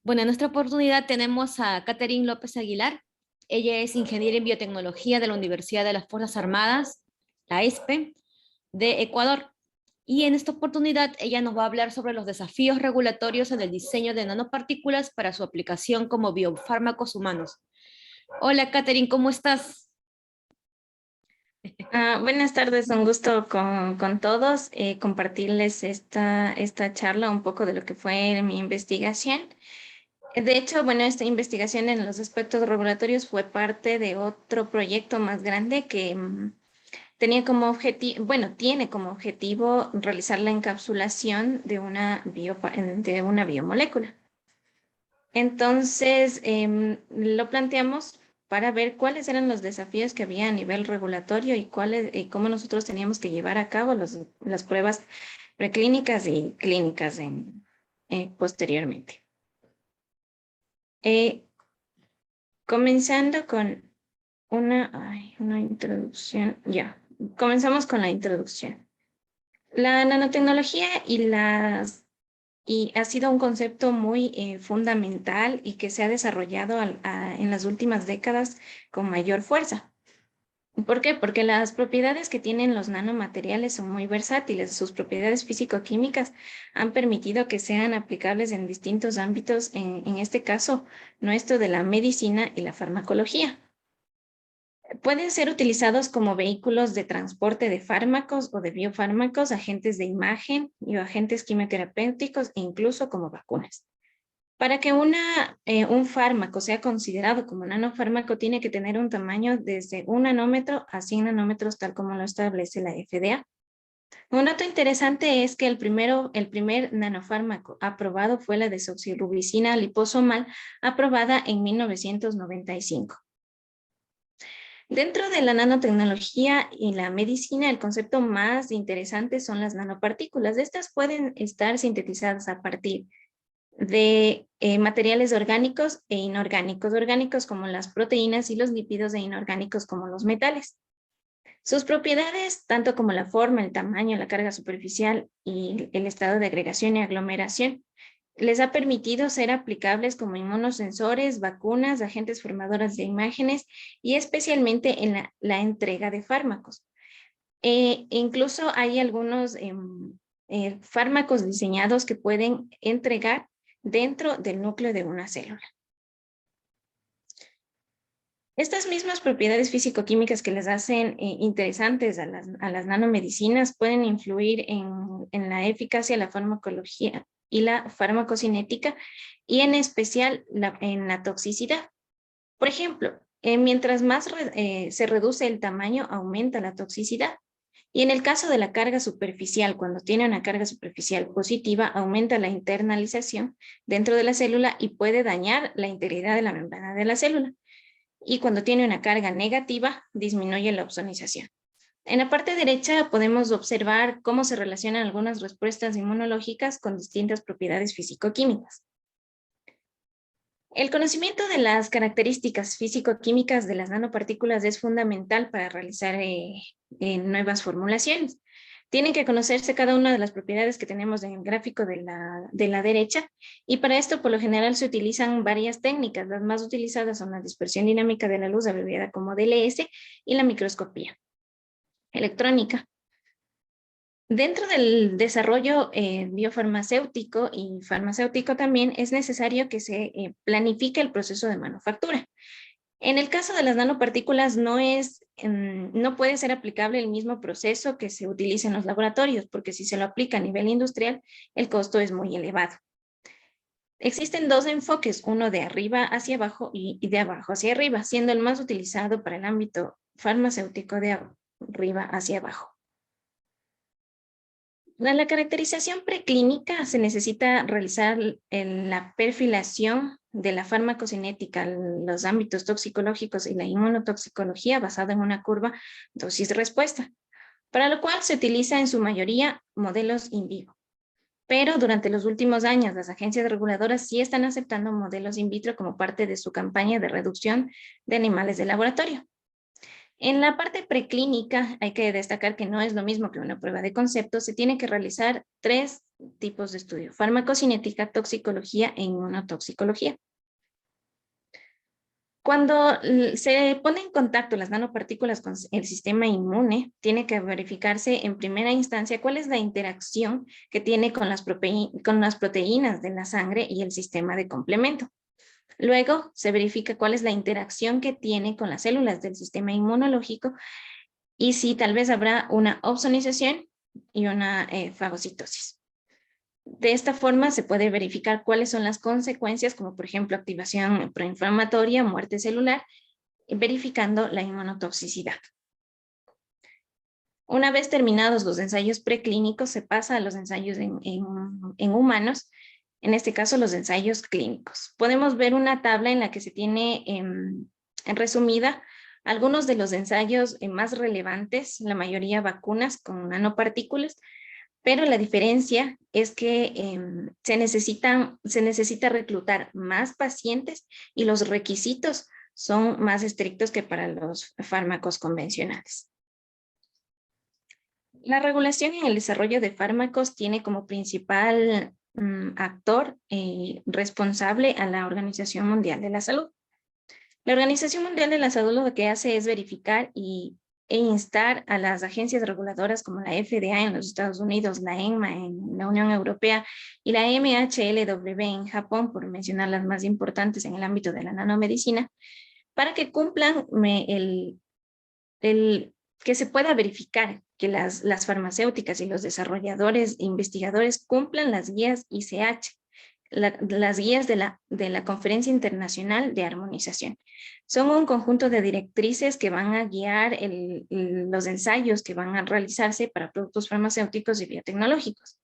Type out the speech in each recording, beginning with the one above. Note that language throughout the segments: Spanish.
Bueno, en nuestra oportunidad tenemos a Catherine López Aguilar. Ella es ingeniera en biotecnología de la Universidad de las Fuerzas Armadas, la ESPE, de Ecuador. Y en esta oportunidad ella nos va a hablar sobre los desafíos regulatorios en el diseño de nanopartículas para su aplicación como biofármacos humanos. Hola, Catherine, ¿cómo estás? Buenas tardes, un gusto con todos compartirles esta charla, un poco de lo que fue mi investigación. De hecho, bueno, esta investigación en los aspectos regulatorios fue parte de otro proyecto más grande que tenía como objetivo, bueno, tiene como objetivo realizar la encapsulación de de una biomolécula. Entonces, lo planteamos para ver cuáles eran los desafíos que había a nivel regulatorio y cómo nosotros teníamos que llevar a cabo las pruebas preclínicas y clínicas posteriormente. Eh, Comenzando con una introducción, ya, comenzamos con la introducción. La nanotecnología y ha sido un concepto muy fundamental y que se ha desarrollado en las últimas décadas con mayor fuerza. ¿Por qué? Porque las propiedades que tienen los nanomateriales son muy versátiles. Sus propiedades físico-químicas han permitido que sean aplicables en distintos ámbitos, en este caso nuestro de la medicina y la farmacología. Pueden ser utilizados como vehículos de transporte de fármacos o de biofármacos, agentes de imagen y agentes quimioterapéuticos e incluso como vacunas. Para que un fármaco sea considerado como nanofármaco, tiene que tener un tamaño desde 1 nanómetro a 100 nanómetros, tal como lo establece la FDA. Un dato interesante es que el primer nanofármaco aprobado fue la desoxirribosina liposomal, aprobada en 1995. Dentro de la nanotecnología y la medicina, el concepto más interesante son las nanopartículas. Estas pueden estar sintetizadas a partir de materiales orgánicos e inorgánicos, orgánicos como las proteínas y los lípidos, e inorgánicos como los metales. Sus propiedades, tanto como la forma, el tamaño, la carga superficial y el estado de agregación y aglomeración, les ha permitido ser aplicables como inmunosensores, vacunas, agentes formadores de imágenes y especialmente en la entrega de fármacos. Incluso hay algunos fármacos diseñados que pueden entregar dentro del núcleo de una célula. Estas mismas propiedades físico-químicas que les hacen interesantes a las nanomedicinas pueden influir en la eficacia, la farmacología y la farmacocinética, y en especial en la toxicidad. Por ejemplo, mientras más se reduce el tamaño, aumenta la toxicidad. Y en el caso de la carga superficial, cuando tiene una carga superficial positiva, aumenta la internalización dentro de la célula y puede dañar la integridad de la membrana de la célula. Y cuando tiene una carga negativa, disminuye la ozonización. En la parte derecha podemos observar cómo se relacionan algunas respuestas inmunológicas con distintas propiedades físico-químicas. El conocimiento de las características físico-químicas de las nanopartículas es fundamental para realizar nuevas formulaciones. Tienen que conocerse cada una de las propiedades que tenemos en el gráfico de la derecha, y para esto por lo general se utilizan varias técnicas. Las más utilizadas son la dispersión dinámica de la luz, abreviada como DLS, y la microscopía electrónica. Dentro del desarrollo biofarmacéutico y farmacéutico también es necesario que se planifique el proceso de manufactura. En el caso de las nanopartículas no puede ser aplicable el mismo proceso que se utiliza en los laboratorios, porque si se lo aplica a nivel industrial, el costo es muy elevado. Existen dos enfoques, uno de arriba hacia abajo y de abajo hacia arriba, siendo el más utilizado para el ámbito farmacéutico de arriba hacia abajo. Para la caracterización preclínica se necesita realizar la perfilación de la farmacocinética, los ámbitos toxicológicos y la inmunotoxicología basada en una curva dosis-respuesta, para lo cual se utiliza en su mayoría modelos in vivo. Pero durante los últimos años, las agencias reguladoras sí están aceptando modelos in vitro como parte de su campaña de reducción de animales de laboratorio. En la parte preclínica hay que destacar que no es lo mismo que una prueba de concepto. Se tiene que realizar 3 tipos de estudio: farmacocinética, toxicología e inmunotoxicología. Cuando se pone en contacto las nanopartículas con el sistema inmune, tiene que verificarse en primera instancia cuál es la interacción que tiene con las proteínas de la sangre y el sistema de complemento. Luego se verifica cuál es la interacción que tiene con las células del sistema inmunológico y si tal vez habrá una opsonización y una fagocitosis. De esta forma se puede verificar cuáles son las consecuencias, como por ejemplo activación proinflamatoria, muerte celular, verificando la inmunotoxicidad. Una vez terminados los ensayos preclínicos, se pasa a los ensayos en humanos, en este caso los ensayos clínicos. Podemos ver una tabla en la que se tiene resumida algunos de los ensayos más relevantes, la mayoría vacunas con nanopartículas, pero la diferencia es que se necesita reclutar más pacientes y los requisitos son más estrictos que para los fármacos convencionales. La regulación en el desarrollo de fármacos tiene como principal actor responsable a la Organización Mundial de la Salud. La Organización Mundial de la Salud lo que hace es verificar e instar a las agencias reguladoras como la FDA en los Estados Unidos, la EMA en la Unión Europea y la MHLW en Japón, por mencionar las más importantes en el ámbito de la nanomedicina, para que cumplan que se pueda verificar que las farmacéuticas y los desarrolladores e investigadores cumplan las guías ICH, las guías de la Conferencia Internacional de Armonización. Son un conjunto de directrices que van a guiar los ensayos que van a realizarse para productos farmacéuticos y biotecnológicos.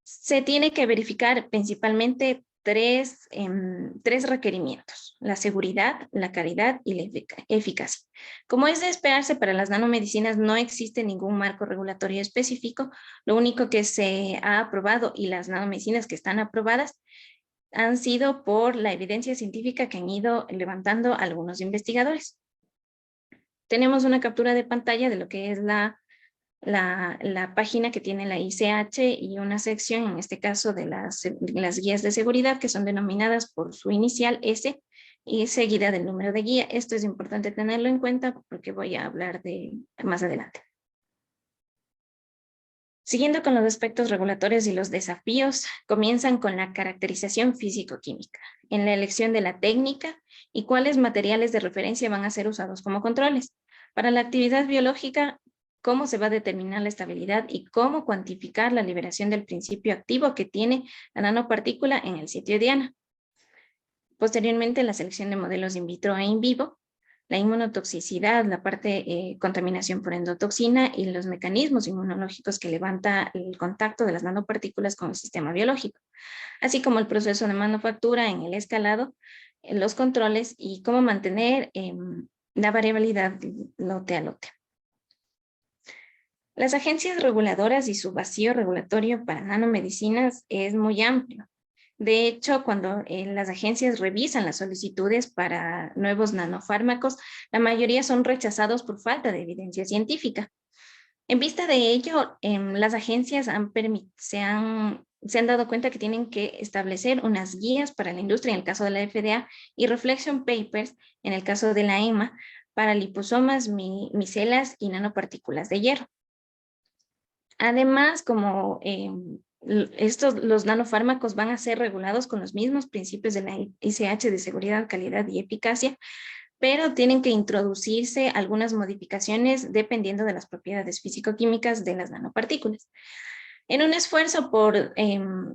Se tiene que verificar principalmente tres requerimientos: la seguridad, la calidad y la eficacia. Como es de esperarse, para las nanomedicinas no existe ningún marco regulatorio específico. Lo único que se ha aprobado, y las nanomedicinas que están aprobadas, han sido por la evidencia científica que han ido levantando algunos investigadores. Tenemos una captura de pantalla de lo que es la página que tiene la ICH y una sección, en este caso, de las guías de seguridad, que son denominadas por su inicial S y seguida del número de guía. Esto es importante tenerlo en cuenta porque voy a hablar de más adelante. Siguiendo con los aspectos regulatorios y los desafíos, comienzan con la caracterización físico-química, en la elección de la técnica y cuáles materiales de referencia van a ser usados como controles. Para la actividad biológica, cómo se va a determinar la estabilidad y cómo cuantificar la liberación del principio activo que tiene la nanopartícula en el sitio diana. Posteriormente, la selección de modelos in vitro e in vivo, la inmunotoxicidad, la parte contaminación por endotoxina y los mecanismos inmunológicos que levanta el contacto de las nanopartículas con el sistema biológico, así como el proceso de manufactura en el escalado, los controles y cómo mantener la variabilidad lote a lote. Las agencias reguladoras y su vacío regulatorio para nanomedicinas es muy amplio. De hecho, cuando las agencias revisan las solicitudes para nuevos nanofármacos, la mayoría son rechazados por falta de evidencia científica. En vista de ello, las agencias se han dado cuenta que tienen que establecer unas guías para la industria en el caso de la FDA y reflection papers en el caso de la EMA para liposomas, micelas y nanopartículas de hierro. Además, como los nanofármacos van a ser regulados con los mismos principios de la ICH de seguridad, calidad y eficacia, pero tienen que introducirse algunas modificaciones dependiendo de las propiedades físico-químicas de las nanopartículas. En un esfuerzo por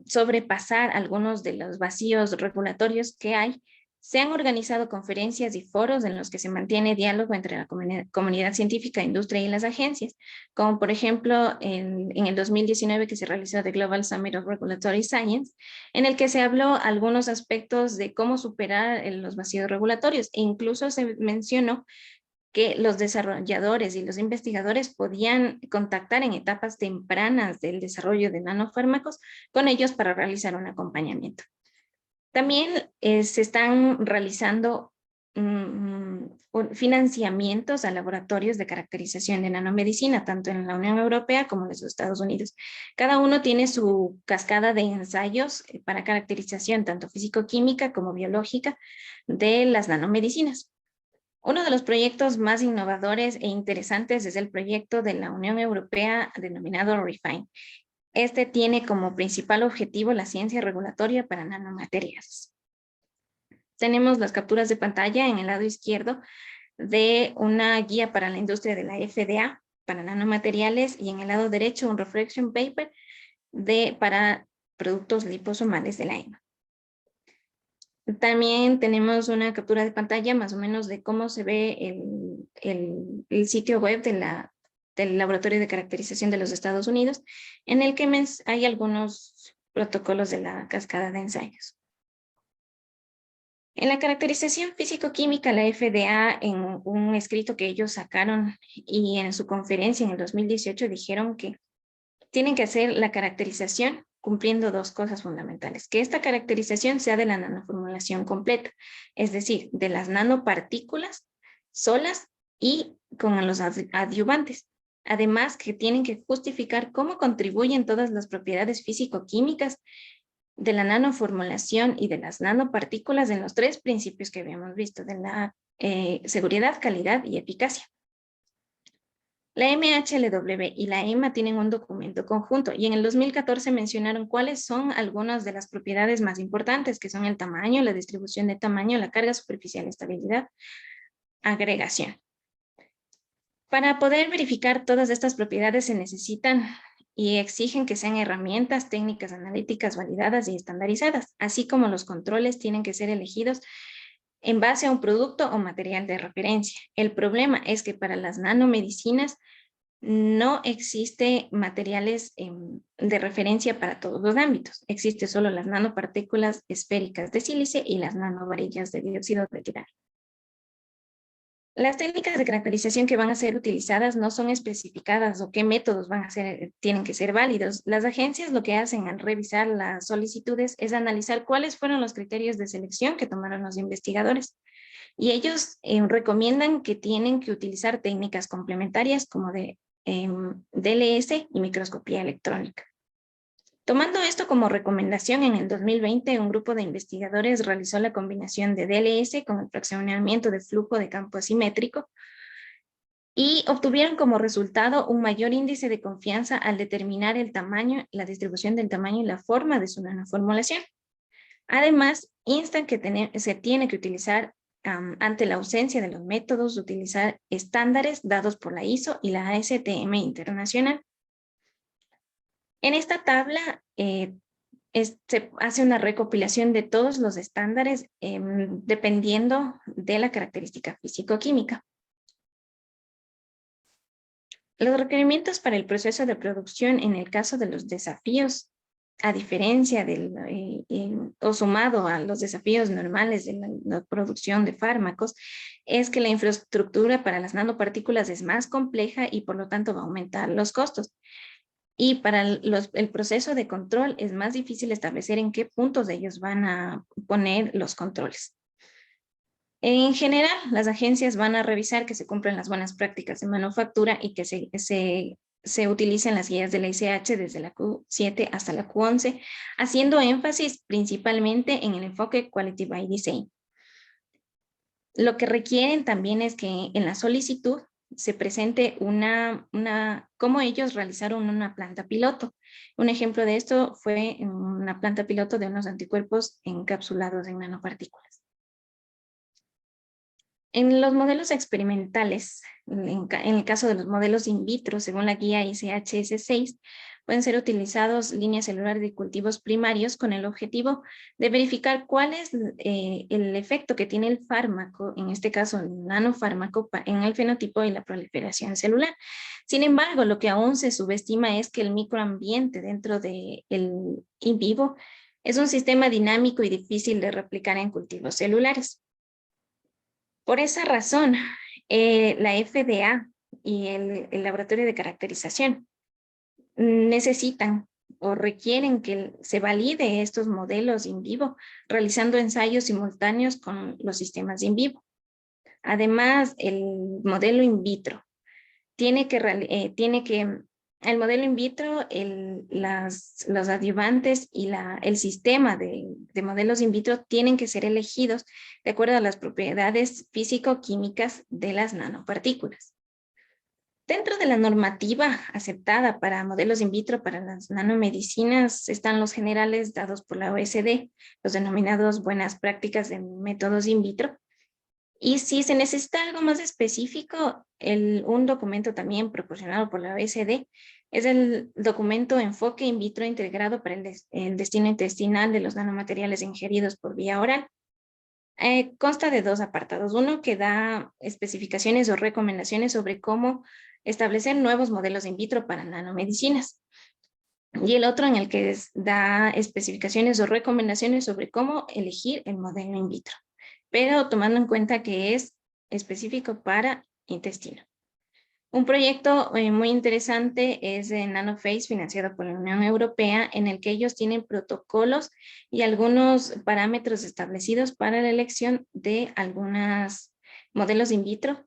sobrepasar algunos de los vacíos regulatorios que hay, se han organizado conferencias y foros en los que se mantiene diálogo entre la comunidad científica, industria y las agencias, como por ejemplo en el 2019 que se realizó The Global Summit of Regulatory Science, en el que se habló algunos aspectos de cómo superar los vacíos regulatorios, e incluso se mencionó que los desarrolladores y los investigadores podían contactar en etapas tempranas del desarrollo de nanofármacos con ellos para realizar un acompañamiento. También se están realizando financiamientos a laboratorios de caracterización de nanomedicina, tanto en la Unión Europea como en los Estados Unidos. Cada uno tiene su cascada de ensayos para caracterización, tanto físico-química como biológica, de las nanomedicinas. Uno de los proyectos más innovadores e interesantes es el proyecto de la Unión Europea denominado REFINE. Este tiene como principal objetivo la ciencia regulatoria para nanomateriales. Tenemos las capturas de pantalla en el lado izquierdo de una guía para la industria de la FDA para nanomateriales y en el lado derecho un reflection paper para productos liposomales de la EMA. También tenemos una captura de pantalla más o menos de cómo se ve el sitio web del Laboratorio de Caracterización de los Estados Unidos, en el que hay algunos protocolos de la cascada de ensayos. En la caracterización físico-química, la FDA, en un escrito que ellos sacaron y en su conferencia en el 2018, dijeron que tienen que hacer la caracterización cumpliendo dos cosas fundamentales. Que esta caracterización sea de la nanoformulación completa, es decir, de las nanopartículas solas y con los adyuvantes. Además, que tienen que justificar cómo contribuyen todas las propiedades físico-químicas de la nanoformulación y de las nanopartículas en los tres principios que habíamos visto, de la seguridad, calidad y eficacia. La MHLW y la EMA tienen un documento conjunto y en el 2014 mencionaron cuáles son algunas de las propiedades más importantes, que son el tamaño, la distribución de tamaño, la carga superficial, estabilidad, agregación. Para poder verificar todas estas propiedades se necesitan y exigen que sean herramientas técnicas analíticas validadas y estandarizadas, así como los controles tienen que ser elegidos en base a un producto o material de referencia. El problema es que para las nanomedicinas no existe materiales de referencia para todos los ámbitos. Existe solo las nanopartículas esféricas de sílice y las nanovarillas de dióxido de titanio. Las técnicas de caracterización que van a ser utilizadas no son especificadas o qué métodos tienen que ser válidos. Las agencias lo que hacen al revisar las solicitudes es analizar cuáles fueron los criterios de selección que tomaron los investigadores. Y ellos recomiendan que tienen que utilizar técnicas complementarias como de DLS y microscopía electrónica. Tomando esto como recomendación, en el 2020 un grupo de investigadores realizó la combinación de DLS con el fraccionamiento de flujo de campo asimétrico y obtuvieron como resultado un mayor índice de confianza al determinar el tamaño, la distribución del tamaño y la forma de su nanoformulación. Además, instan que se tiene que utilizar, ante la ausencia de los métodos, utilizar estándares dados por la ISO y la ASTM internacional. En esta tabla se hace una recopilación de todos los estándares dependiendo de la característica físico-química. Los requerimientos para el proceso de producción en el caso de los desafíos, a diferencia o sumado a los desafíos normales de la producción de fármacos, es que la infraestructura para las nanopartículas es más compleja y por lo tanto va a aumentar los costos. Y para el proceso de control es más difícil establecer en qué puntos de ellos van a poner los controles. En general, las agencias van a revisar que se cumplan las buenas prácticas de manufactura y que se utilicen las guías de la ICH desde la Q7 hasta la Q11, haciendo énfasis principalmente en el enfoque Quality by Design. Lo que requieren también es que en la solicitud se presente cómo ellos realizaron una planta piloto. Un ejemplo de esto fue una planta piloto de unos anticuerpos encapsulados en nanopartículas. En los modelos experimentales, en el caso de los modelos in vitro, según la guía ICHS6, pueden ser utilizados líneas celulares de cultivos primarios con el objetivo de verificar cuál es el efecto que tiene el fármaco, en este caso el nanofármaco, en el fenotipo y la proliferación celular. Sin embargo, lo que aún se subestima es que el microambiente dentro del in vivo es un sistema dinámico y difícil de replicar en cultivos celulares. Por esa razón, la FDA y el laboratorio de caracterización necesitan o requieren que se valide estos modelos in vivo, realizando ensayos simultáneos con los sistemas in vivo. Además, el modelo in vitro el modelo in vitro, los adyuvantes y el sistema de modelos in vitro tienen que ser elegidos de acuerdo a las propiedades físico-químicas de las nanopartículas. Dentro de la normativa aceptada para modelos in vitro para las nanomedicinas están los generales dados por la OSD, los denominados buenas prácticas de métodos in vitro. Y si se necesita algo más específico, un documento también proporcionado por la OSD es el documento Enfoque in vitro integrado para el destino intestinal de los nanomateriales ingeridos por vía oral. Consta de 2 apartados. Uno que da especificaciones o recomendaciones sobre cómo establecer nuevos modelos in vitro para nanomedicinas. Y el otro en el que da especificaciones o recomendaciones sobre cómo elegir el modelo in vitro, pero tomando en cuenta que es específico para intestino. Un proyecto muy interesante es de Nanophase, financiado por la Unión Europea, en el que ellos tienen protocolos y algunos parámetros establecidos para la elección de algunos modelos in vitro,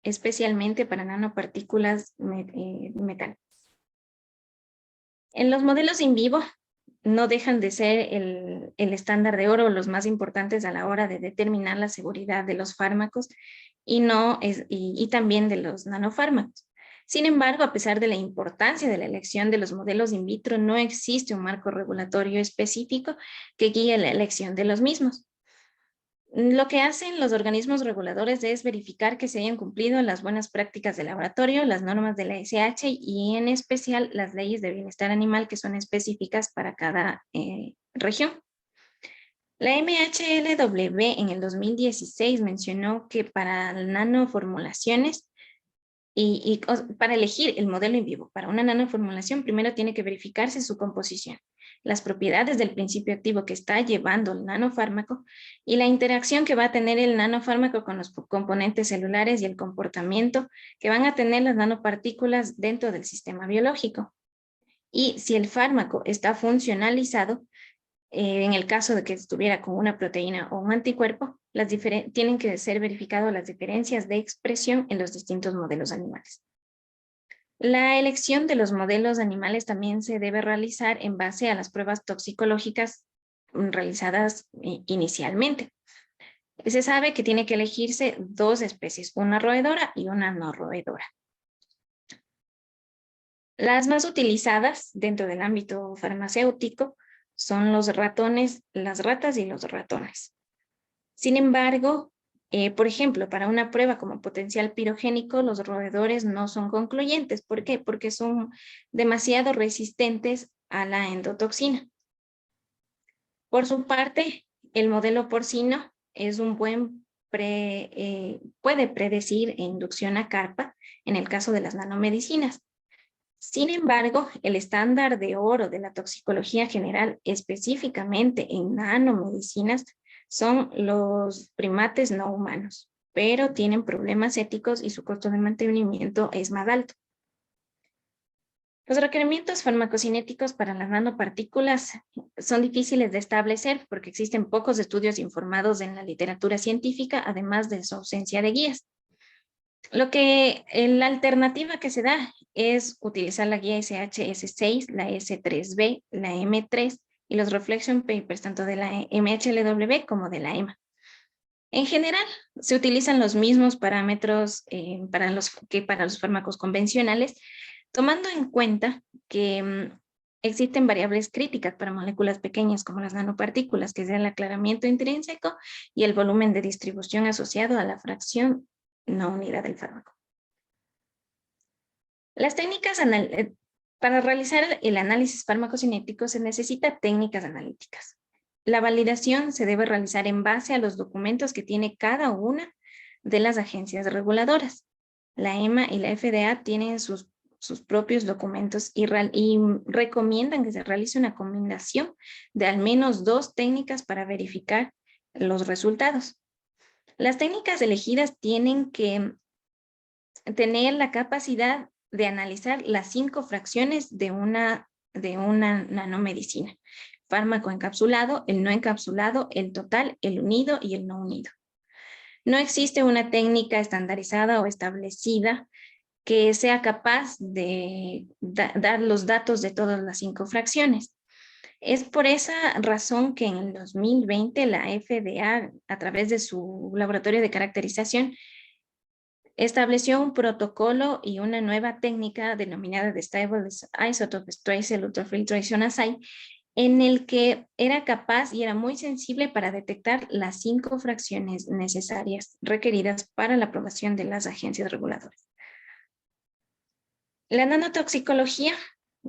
especialmente para nanopartículas metálicas. En los modelos in vivo no dejan de ser el estándar de oro, los más importantes a la hora de determinar la seguridad de los fármacos y también de los nanofármacos. Sin embargo, a pesar de la importancia de la elección de los modelos in vitro, no existe un marco regulatorio específico que guíe la elección de los mismos. Lo que hacen los organismos reguladores es verificar que se hayan cumplido las buenas prácticas de laboratorio, las normas de la SH y en especial las leyes de bienestar animal que son específicas para cada región. La MHLW en el 2016 mencionó que para nanoformulaciones y para elegir el modelo in vivo para una nanoformulación, primero tiene que verificarse su composición, las propiedades del principio activo que está llevando el nanofármaco y la interacción que va a tener el nanofármaco con los componentes celulares y el comportamiento que van a tener las nanopartículas dentro del sistema biológico. Y si el fármaco está funcionalizado, en el caso de que estuviera con una proteína o un anticuerpo, tienen que ser verificadas las diferencias de expresión en los distintos modelos animales. La elección de los modelos animales también se debe realizar en base a las pruebas toxicológicas realizadas inicialmente. Se sabe que tiene que elegirse 2 especies, una roedora y una no roedora. Las más utilizadas dentro del ámbito farmacéutico son los ratones, las ratas y los ratones. Sin embargo, por ejemplo, para una prueba como potencial pirogénico, los roedores no son concluyentes. ¿Por qué? Porque son demasiado resistentes a la endotoxina. Por su parte, el modelo porcino es un puede predecir inducción a carpa en el caso de las nanomedicinas. Sin embargo, el estándar de oro de la toxicología general, específicamente en nanomedicinas, son los primates no humanos, pero tienen problemas éticos y su costo de mantenimiento es más alto. Los requerimientos farmacocinéticos para las nanopartículas son difíciles de establecer porque existen pocos estudios informados en la literatura científica, además de su ausencia de guías. La alternativa que se da es utilizar la guía SHS6, la S3B, la M3 y los reflection papers tanto de la MHLW como de la EMA. En general, se utilizan los mismos parámetros para los fármacos convencionales, tomando en cuenta que existen variables críticas para moléculas pequeñas como las nanopartículas, que es el aclaramiento intrínseco y el volumen de distribución asociado a la fracción no unidad del fármaco. Las técnicas para realizar el análisis farmacocinético se necesita técnicas analíticas. La validación se debe realizar en base a los documentos que tiene cada una de las agencias reguladoras. La EMA y la FDA tienen sus propios documentos y recomiendan que se realice una combinación de al menos 2 técnicas para verificar los resultados. Las técnicas elegidas tienen que tener la capacidad de analizar las 5 fracciones de una nanomedicina. Fármaco encapsulado, el no encapsulado, el total, el unido y el no unido. No existe una técnica estandarizada o establecida que sea capaz de dar los datos de todas las 5 fracciones. Es por esa razón que en el 2020 la FDA, a través de su laboratorio de caracterización, estableció un protocolo y una nueva técnica denominada de Stable Isotope Tracer Ultrafiltration Assay, en el que era capaz y era muy sensible para detectar las 5 fracciones necesarias requeridas para la aprobación de las agencias reguladoras. La nanotoxicología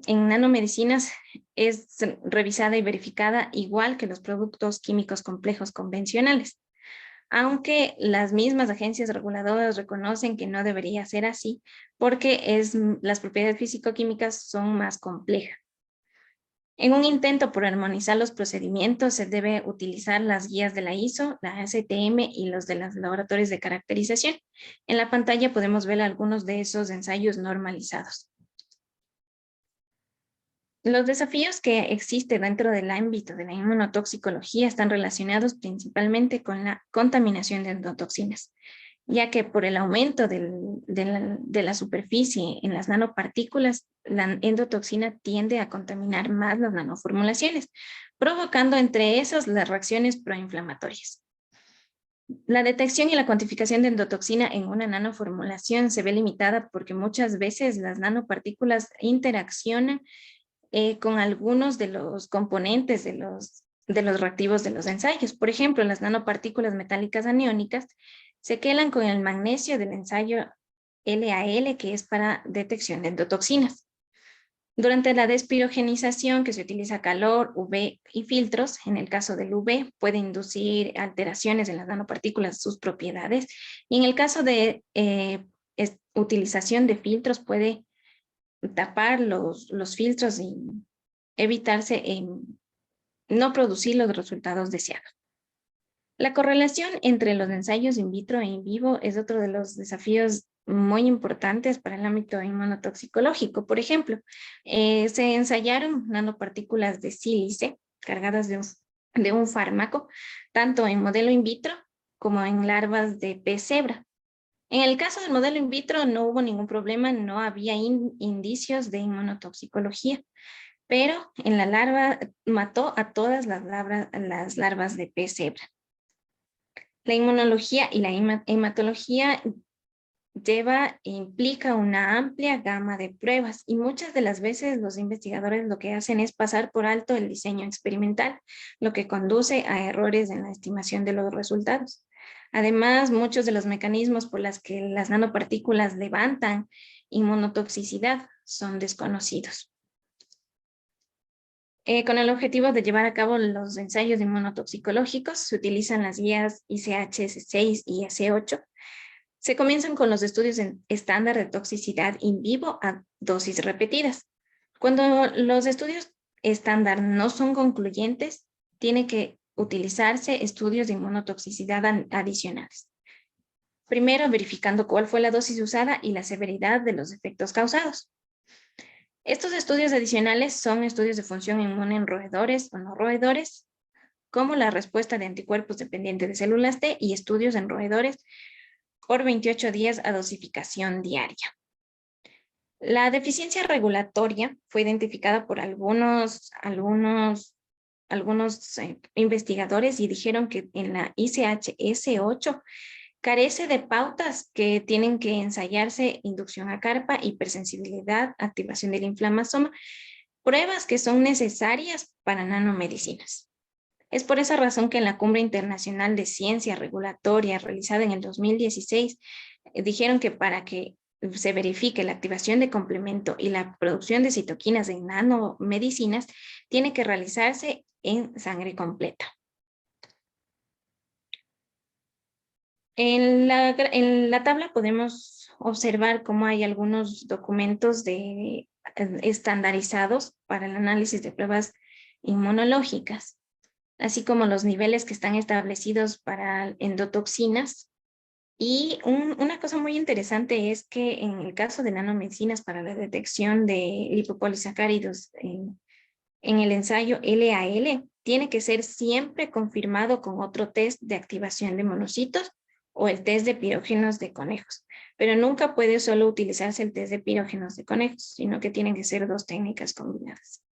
en nanomedicinas es revisada y verificada igual que los productos químicos complejos convencionales, aunque las mismas agencias reguladoras reconocen que no debería ser así porque las propiedades físico-químicas son más complejas. En un intento por armonizar los procedimientos, se debe utilizar las guías de la ISO, la ASTM y los de los laboratorios de caracterización. En la pantalla podemos ver algunos de esos ensayos normalizados. Los desafíos que existen dentro del ámbito de la inmunotoxicología están relacionados principalmente con la contaminación de endotoxinas, ya que por el aumento de la superficie en las nanopartículas, la endotoxina tiende a contaminar más las nanoformulaciones, provocando entre esas las reacciones proinflamatorias. La detección y la cuantificación de endotoxina en una nanoformulación se ve limitada porque muchas veces las nanopartículas interaccionan con algunos de los componentes de los reactivos de los ensayos. Por ejemplo, las nanopartículas metálicas aniónicas se quelan con el magnesio del ensayo LAL, que es para detección de endotoxinas. Durante la despirogenización, que se utiliza calor, UV y filtros, en el caso del UV puede inducir alteraciones en las nanopartículas, sus propiedades, y en el caso de utilización de filtros puede tapar los filtros y evitarse no producir los resultados deseados. La correlación entre los ensayos in vitro e in vivo es otro de los desafíos muy importantes para el ámbito inmunotoxicológico. Por ejemplo, se ensayaron nanopartículas de sílice cargadas de un fármaco, tanto en modelo in vitro como en larvas de pez cebra. En el caso del modelo in vitro no hubo ningún problema, no había indicios de inmunotoxicología, pero en la larva mató a todas las larvas de pez cebra. La inmunología y la hematología implica una amplia gama de pruebas y muchas de las veces los investigadores lo que hacen es pasar por alto el diseño experimental, lo que conduce a errores en la estimación de los resultados. Además, muchos de los mecanismos por los que las nanopartículas levantan inmunotoxicidad son desconocidos. Con el objetivo de llevar a cabo los ensayos inmunotoxicológicos, se utilizan las guías ICH-S6 y S8. Se comienzan con los estudios estándar de toxicidad in vivo a dosis repetidas. Cuando los estudios estándar no son concluyentes, tiene que utilizarse estudios de inmunotoxicidad adicionales. Primero, verificando cuál fue la dosis usada y la severidad de los efectos causados. Estos estudios adicionales son estudios de función inmune en roedores o no roedores, como la respuesta de anticuerpos dependiente de células T y estudios en roedores por 28 días a dosificación diaria. La deficiencia regulatoria fue identificada por algunos investigadores y dijeron que en la ICH-S8 carece de pautas que tienen que ensayarse inducción a carpa, hipersensibilidad, activación del inflamasoma, pruebas que son necesarias para nanomedicinas. Es por esa razón que en la Cumbre Internacional de Ciencia Regulatoria realizada en el 2016, dijeron que para que se verifique la activación de complemento y la producción de citoquinas en nanomedicinas, tiene que realizarse en sangre completa. En la tabla podemos observar cómo hay algunos documentos estandarizados para el análisis de pruebas inmunológicas, así como los niveles que están establecidos para endotoxinas. Y una cosa muy interesante es que en el caso de nanomedicinas para la detección de lipopolisacáridos en el ensayo LAL, tiene que ser siempre confirmado con otro test de activación de monocitos o el test de pirógenos de conejos, pero nunca puede solo utilizarse el test de pirógenos de conejos, sino que tienen que ser dos técnicas combinadas.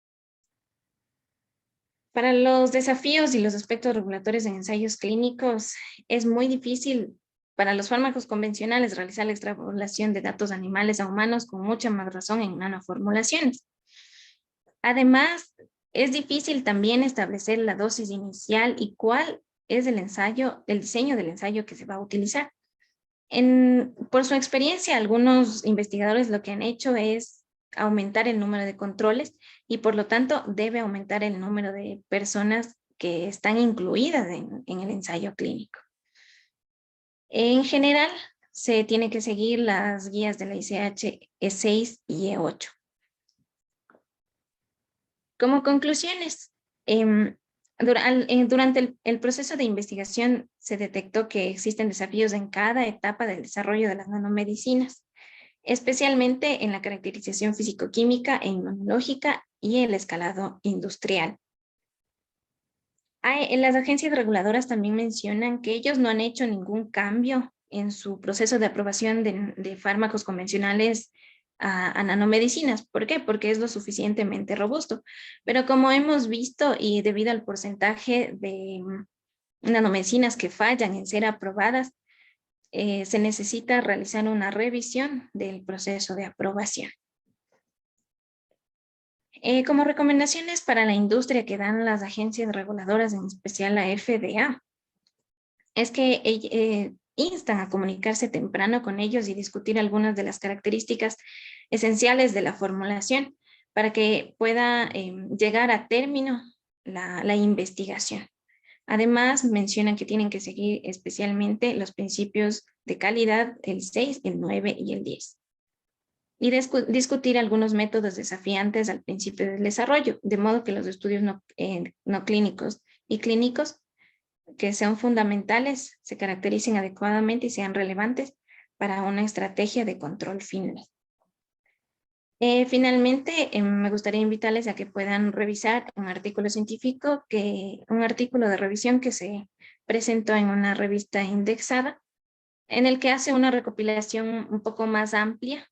Para los desafíos y los aspectos regulatorios en ensayos clínicos, es muy difícil para los fármacos convencionales realizar la extrapolación de datos animales a humanos, con mucha más razón en nanoformulaciones. Además, es difícil también establecer la dosis inicial y cuál es el diseño del ensayo que se va a utilizar. Por su experiencia, algunos investigadores lo que han hecho es aumentar el número de controles y por lo tanto debe aumentar el número de personas que están incluidas en el ensayo clínico. En general, se tiene que seguir las guías de la ICH E6 y E8. Como conclusiones, durante el proceso de investigación se detectó que existen desafíos en cada etapa del desarrollo de las nanomedicinas, especialmente en la caracterización físico-química e inmunológica y el escalado industrial. Las agencias reguladoras también mencionan que ellos no han hecho ningún cambio en su proceso de aprobación de fármacos convencionales a nanomedicinas. ¿Por qué? Porque es lo suficientemente robusto. Pero como hemos visto y debido al porcentaje de nanomedicinas que fallan en ser aprobadas, se necesita realizar una revisión del proceso de aprobación. Como recomendaciones para la industria que dan las agencias reguladoras, en especial la FDA, es que instan a comunicarse temprano con ellos y discutir algunas de las características esenciales de la formulación para que pueda llegar a término la investigación. Además, mencionan que tienen que seguir especialmente los principios de calidad, el 6, el 9 y el 10. Y discutir algunos métodos desafiantes al principio del desarrollo, de modo que los estudios no clínicos y clínicos que sean fundamentales se caractericen adecuadamente y sean relevantes para una estrategia de control final. Finalmente, me gustaría invitarles a que puedan revisar un artículo científico, un artículo de revisión que se presentó en una revista indexada, en el que hace una recopilación un poco más amplia